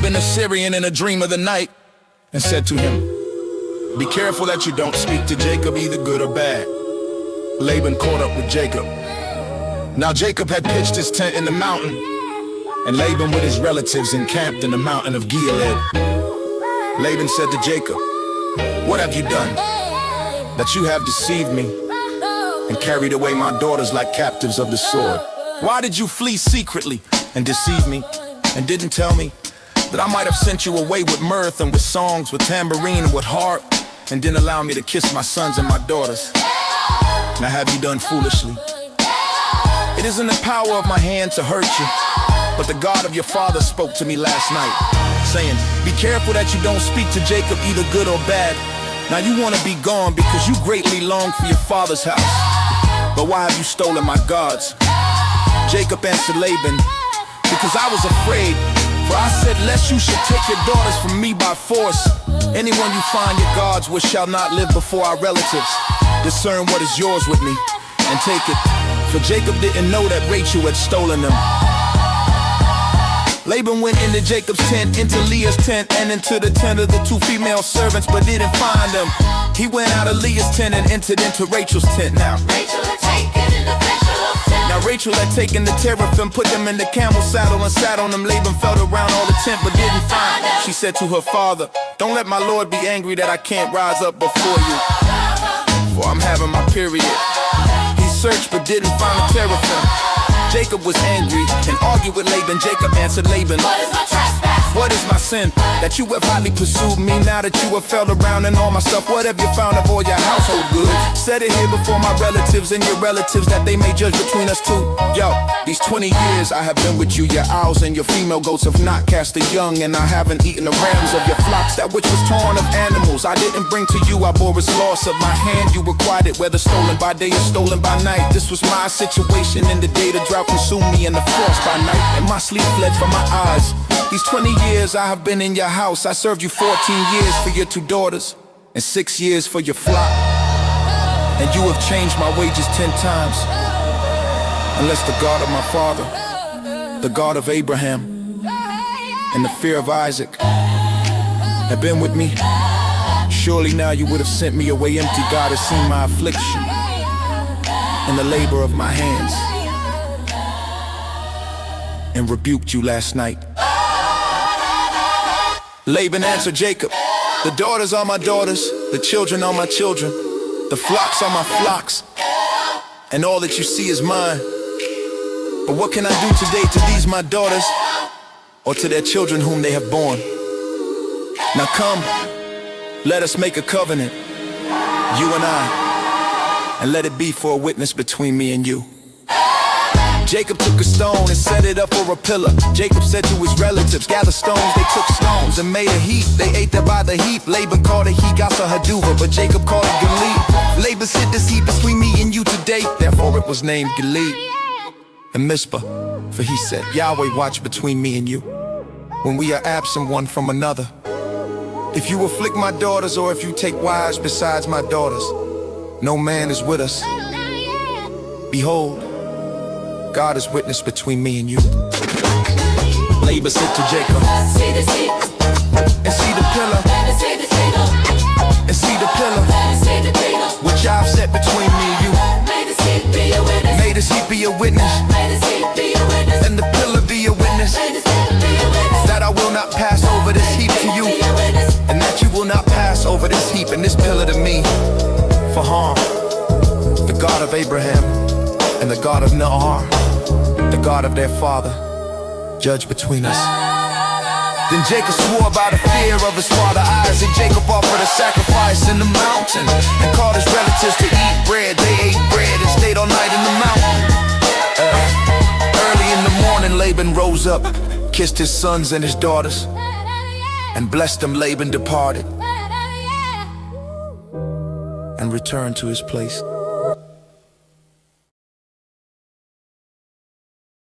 Laban the Syrian in a dream of the night, and said to him, "Be careful that you don't speak to Jacob, either good or bad." Laban caught up with Jacob. Now Jacob had pitched his tent in the mountain, and Laban with his relatives encamped in the mountain of Gilead. Laban said to Jacob, "What have you done, that you have deceived me and carried away my daughters like captives of the sword? Why did you flee secretly and deceive me, and didn't tell me that I might have sent you away with mirth and with songs, with tambourine and with harp, and didn't allow me to kiss my sons and my daughters? Now have you done foolishly? It is in the power of my hand to hurt you, but the God of your father spoke to me last night, saying, 'Be careful that you don't speak to Jacob, either good or bad.' Now you want to be gone because you greatly long for your father's house. But why have you stolen my gods?" Jacob answered Laban, "Because I was afraid, for I said, lest you should take your daughters from me by force. Anyone you find your gods with shall not live before our relatives. Discern what is yours with me, and take it." For Jacob didn't know that Rachel had stolen them. Laban went into Jacob's tent, into Leah's tent, and into the tent of the two female servants, but didn't find them. He went out of Leah's tent and entered into Rachel's tent. Now Rachel had taken the teraphim, put them in the camel saddle, and sat on them. Laban felt around all the tent, but didn't find them. She said to her father, "Don't let my lord be angry that I can't rise up before you, for I'm having my period." He searched but didn't find the teraphim. Jacob was angry and argued with Laban. Jacob answered Laban, "What is my trespass? What is my sin? That you have hotly pursued me, now that you have felt around in all my stuff. What have you found of all your household goods? Set it here before my relatives and your relatives, that they may judge between us two." Yo, these 20 years I have been with you. Your owls and your female goats have not cast a young, and I haven't eaten the rams of your flocks. That which was torn of animals I didn't bring to you. I bore its loss of my hand. You required it, whether stolen by day or stolen by night. This was my situation in the day the drought consumed me, and the frost by night, and my sleep fled from my eyes. These 20 years I have been in your house. I served you 14 years for your 2 daughters, and 6 years for your flock. And you have changed my wages 10 times. Unless the God of my father, the God of Abraham, and the fear of Isaac had been with me, surely now you would have sent me away empty. God has seen my affliction and the labor of my hands, and rebuked you last night." Laban answered Jacob, "The daughters are my daughters, the children are my children, the flocks are my flocks, and all that you see is mine. But what can I do today to these my daughters, or to their children whom they have borne? Now come, let us make a covenant, you and I, and let it be for a witness between me and you." Jacob took a stone and set it up for a pillar. Jacob said to his relatives, "Gather stones." They took stones and made a heap. They ate there by the heap. Laban called it Higasa Haduva, but Jacob called it Gilead. Laban said, "This heap between me and you today." Therefore it was named Gilead and Mizpah, for he said, "Yahweh watch between me and you, when we are absent one from another. If you afflict my daughters, or if you take wives besides my daughters, no man is with us. Behold, God is witness between me and you." Laban said to Jacob, "See this heap, and see the pillar, and see the cedar, and see the pillar, and see the cedar, which I've set between me and you. May this heap be a witness, may this heap be a witness, may this heap be a witness, and the pillar be a witness, may this heap be a witness, that I will not pass over this heap to you, and that you will not pass over this heap and this pillar to me for harm. The God of Abraham and the God of Nahor, the God of their father, judge between us." Then Jacob swore by the fear of his father Isaac. Jacob offered a sacrifice in the mountain and called his relatives to eat bread. They ate bread and stayed all night in the mountain. Early in the morning Laban rose up, kissed his sons and his daughters, and blessed them. Laban departed and returned to his place.